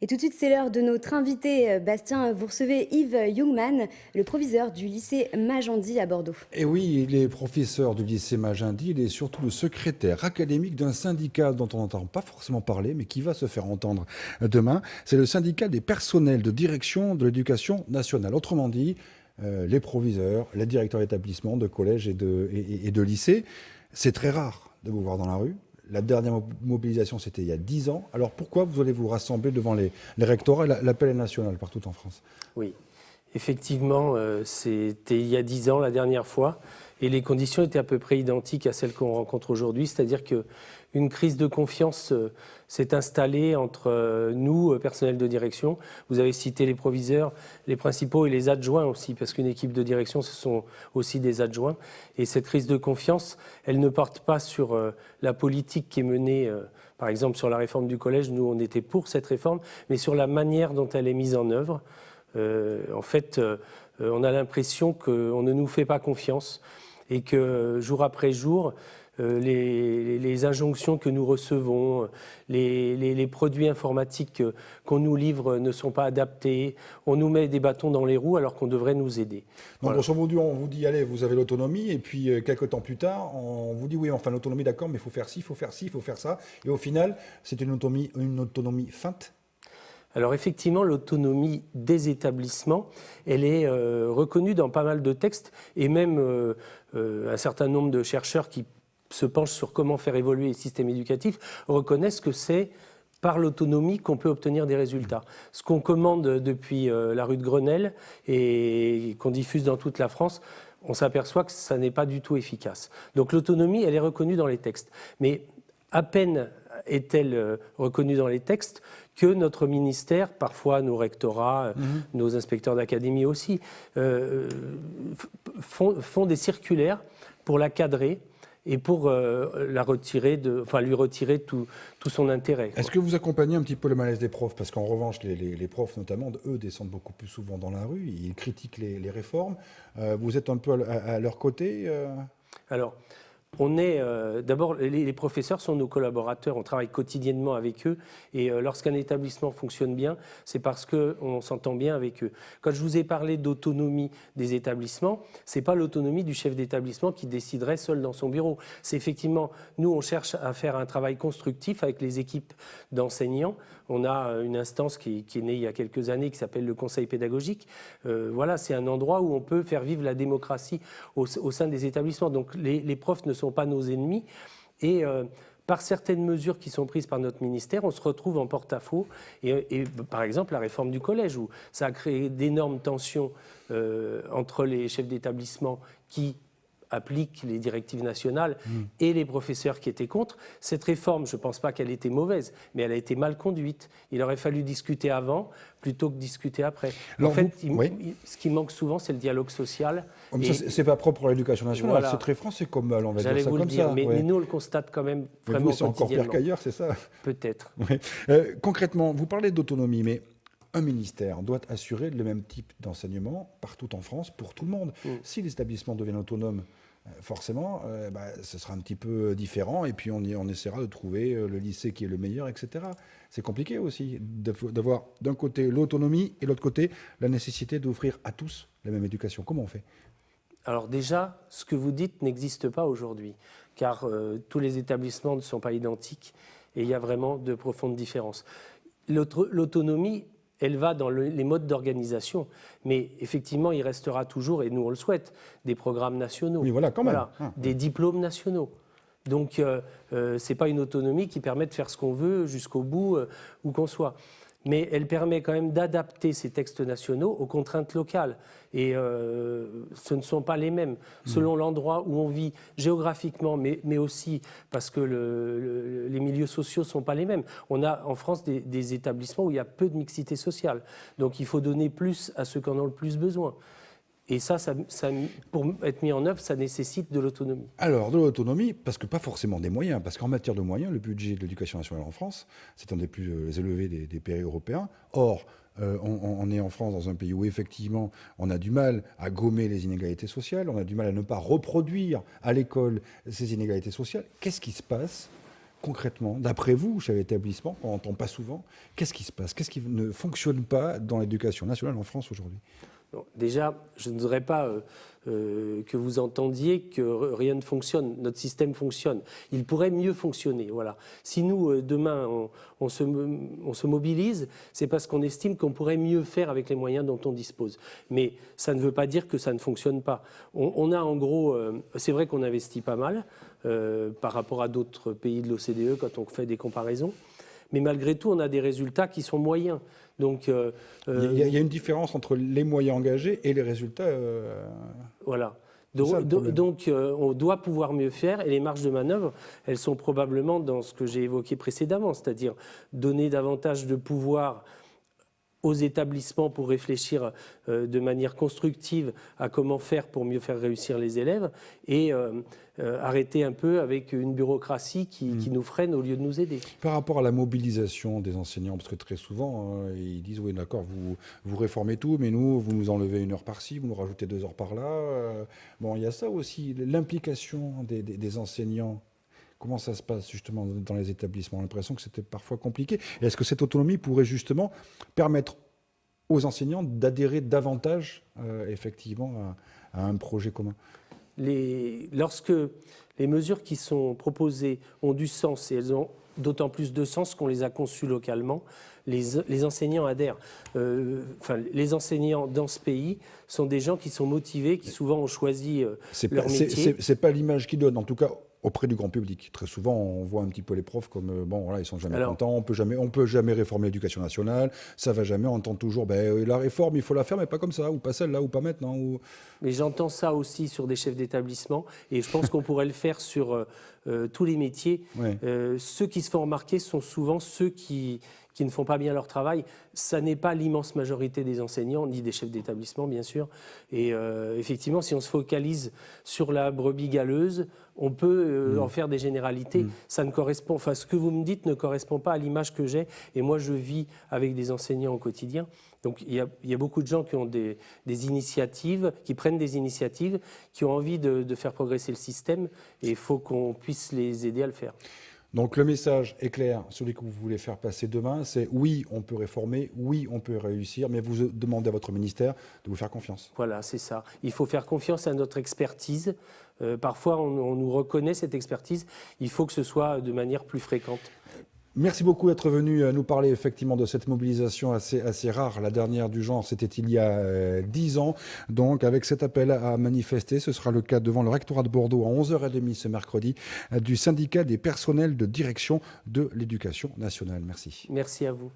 Et tout de suite, c'est l'heure de notre invité. Bastien, vous recevez Yves Jungmann, le proviseur du lycée Magendie à Bordeaux. Et oui, il est professeur du lycée Magendie, il est surtout le secrétaire académique d'un syndicat dont on n'entend pas forcément parler, mais qui va se faire entendre demain. C'est le syndicat des personnels de direction de l'éducation nationale. Autrement dit, les proviseurs, les directeurs d'établissement, de collèges et de lycées. C'est très rare de vous voir dans la rue. La dernière mobilisation, c'était il y a 10 ans. Alors pourquoi vous allez vous rassembler devant les rectorats? L'appel est national partout en France. Oui, effectivement, c'était il y a 10 ans la dernière fois, et les conditions étaient à peu près identiques à celles qu'on rencontre aujourd'hui, c'est-à-dire qu'une crise de confiance s'est installée entre nous, personnel de direction. Vous avez cité les proviseurs, les principaux et les adjoints aussi, parce qu'une équipe de direction, ce sont aussi des adjoints. Et cette crise de confiance, elle ne porte pas sur la politique qui est menée, par exemple sur la réforme du collège. Nous, on était pour cette réforme, mais sur la manière dont elle est mise en œuvre. En fait, on a l'impression qu'on ne nous fait pas confiance et que jour après jour, les injonctions que nous recevons, les produits informatiques qu'on nous livre ne sont pas adaptés. On nous met des bâtons dans les roues alors qu'on devrait nous aider. Donc, voilà. grosso modo, on vous dit, allez, vous avez l'autonomie, et puis quelques temps plus tard, on vous dit, oui, enfin, l'autonomie, d'accord, mais il faut faire ci, il faut faire ci, il faut faire ça. Et au final, c'est une autonomie feinte. Alors effectivement, l'autonomie des établissements, elle est reconnue dans pas mal de textes, et même un certain nombre de chercheurs qui se penchent sur comment faire évoluer les systèmes éducatifs reconnaissent que c'est par l'autonomie qu'on peut obtenir des résultats. Ce qu'on commande depuis la rue de Grenelle et qu'on diffuse dans toute la France, on s'aperçoit que ça n'est pas du tout efficace. Donc l'autonomie, elle est reconnue dans les textes. Mais à peine est-elle reconnue dans les textes que notre ministère, parfois nos rectorats, nos inspecteurs d'académie aussi, font des circulaires pour la cadrer et pour lui retirer tout son intérêt. Est-ce que vous accompagnez un petit peu le malaise des profs? Parce qu'en revanche, les profs notamment, eux, descendent beaucoup plus souvent dans la rue, ils critiquent les réformes. Vous êtes un peu à leur côté Alors, on est d'abord, les professeurs sont nos collaborateurs, on travaille quotidiennement avec eux et lorsqu'un établissement fonctionne bien, c'est parce qu'on s'entend bien avec eux. Quand je vous ai parlé d'autonomie des établissements, c'est pas l'autonomie du chef d'établissement qui déciderait seul dans son bureau. C'est effectivement, nous on cherche à faire un travail constructif avec les équipes d'enseignants. On a une instance qui est née il y a quelques années qui s'appelle le conseil pédagogique. Voilà, c'est un endroit où on peut faire vivre la démocratie au sein des établissements. Donc les profs ne sont pas nos ennemis et par certaines mesures qui sont prises par notre ministère, on se retrouve en porte-à-faux et par exemple la réforme du collège où ça a créé d'énormes tensions entre les chefs d'établissement qui appliquent les directives nationales et les professeurs qui étaient contre. Cette réforme, je ne pense pas qu'elle était mauvaise, mais elle a été mal conduite. Il aurait fallu discuter avant plutôt que discuter après. Alors en fait, ce qui manque souvent, c'est le dialogue social. C'est pas propre pour l'éducation nationale, voilà. C'est très français comme on va dire ça comme ça. Mais nous, on le constate quand même vraiment vous, c'est encore pire qu'ailleurs, c'est ça? Peut-être. Ouais. Concrètement, vous parlez d'autonomie, mais un ministère doit assurer le même type d'enseignement partout en France pour tout le monde. Si les établissements deviennent autonomes, forcément, ce sera un petit peu différent et puis on essaiera de trouver le lycée qui est le meilleur, etc. C'est compliqué aussi d'avoir d'un côté l'autonomie et de l'autre côté la nécessité d'offrir à tous la même éducation. Comment on fait? Alors déjà, ce que vous dites n'existe pas aujourd'hui, car tous les établissements ne sont pas identiques et il y a vraiment de profondes différences. L'autonomie, elle va dans les modes d'organisation. Mais effectivement, il restera toujours, et nous on le souhaite, des programmes nationaux. Oui, voilà, quand même. Des diplômes nationaux. Donc, ce n'est pas une autonomie qui permet de faire ce qu'on veut jusqu'au bout, où qu'on soit. Mais elle permet quand même d'adapter ces textes nationaux aux contraintes locales. Et ce ne sont pas les mêmes. Selon l'endroit où on vit géographiquement, mais aussi parce que les milieux sociaux ne sont pas les mêmes. On a en France des établissements où il y a peu de mixité sociale. Donc il faut donner plus à ceux qui en ont le plus besoin. Et ça, pour être mis en œuvre, ça nécessite de l'autonomie. Alors, de l'autonomie, parce que pas forcément des moyens, parce qu'en matière de moyens, le budget de l'éducation nationale en France, c'est un des plus élevés des pays européens. Or, on est en France dans un pays où effectivement on a du mal à gommer les inégalités sociales, on a du mal à ne pas reproduire à l'école ces inégalités sociales. Qu'est-ce qui se passe concrètement, d'après vous, chez l'établissement, on n'entend pas souvent, qu'est-ce qui se passe? Qu'est-ce qui ne fonctionne pas dans l'éducation nationale en France aujourd'hui? Non, déjà, je ne voudrais pas que vous entendiez que rien ne fonctionne. Notre système fonctionne. Il pourrait mieux fonctionner. Voilà. Si nous, demain, on se mobilise, c'est parce qu'on estime qu'on pourrait mieux faire avec les moyens dont on dispose. Mais ça ne veut pas dire que ça ne fonctionne pas. On a en gros, c'est vrai qu'on investit pas mal par rapport à d'autres pays de l'OCDE quand on fait des comparaisons. Mais malgré tout, on a des résultats qui sont moyens. Donc, il y a une différence entre les moyens engagés et les résultats. Voilà. Donc, on doit pouvoir mieux faire et les marges de manœuvre, elles sont probablement dans ce que j'ai évoqué précédemment, c'est-à-dire donner davantage de pouvoir aux établissements pour réfléchir de manière constructive à comment faire pour mieux faire réussir les élèves et arrêter un peu avec une bureaucratie qui nous freine au lieu de nous aider. Par rapport à la mobilisation des enseignants, parce que très souvent, ils disent « oui, d'accord, vous réformez tout, mais nous, vous nous enlevez 1 heure par-ci, vous nous rajoutez 2 heures par-là. » Bon, il y a ça aussi, l'implication des enseignants. Comment ça se passe justement dans les établissements? On a l'impression que c'était parfois compliqué. Et est-ce que cette autonomie pourrait justement permettre aux enseignants d'adhérer davantage effectivement à un projet commun? Lorsque les mesures qui sont proposées ont du sens, et elles ont d'autant plus de sens qu'on les a conçues localement, les enseignants adhèrent. Les enseignants dans ce pays sont des gens qui sont motivés, qui souvent ont choisi leur métier. C'est pas l'image qu'ils donnent, en tout cas auprès du grand public. Très souvent, on voit un petit peu les profs comme bon, voilà, ils sont jamais contents, on peut jamais réformer l'éducation nationale, ça va jamais. On entend toujours, la réforme, il faut la faire, mais pas comme ça, ou pas celle-là, ou pas maintenant. Mais j'entends ça aussi sur des chefs d'établissement, et je pense qu'on pourrait le faire sur tous les métiers. Ouais. Ceux qui se font remarquer sont souvent ceux qui ne font pas bien leur travail. Ça n'est pas l'immense majorité des enseignants, ni des chefs d'établissement, bien sûr. Et effectivement, si on se focalise sur la brebis galeuse, on peut en faire des généralités. Ça ne correspond, ce que vous me dites ne correspond pas à l'image que j'ai. Et moi, je vis avec des enseignants au quotidien. Donc, il y a beaucoup de gens qui ont des initiatives, qui prennent des initiatives, qui ont envie de faire progresser le système. Et il faut qu'on puisse les aider à le faire. Donc le message est clair, celui que vous voulez faire passer demain, c'est oui, on peut réformer, oui, on peut réussir, mais vous demandez à votre ministère de vous faire confiance. Voilà, c'est ça. Il faut faire confiance à notre expertise. Parfois, on nous reconnaît cette expertise. Il faut que ce soit de manière plus fréquente. Merci beaucoup d'être venu nous parler effectivement de cette mobilisation assez rare. La dernière du genre, c'était il y a 10 ans. Donc avec cet appel à manifester, ce sera le cas devant le rectorat de Bordeaux à 11h30 ce mercredi du syndicat des personnels de direction de l'éducation nationale. Merci. Merci à vous.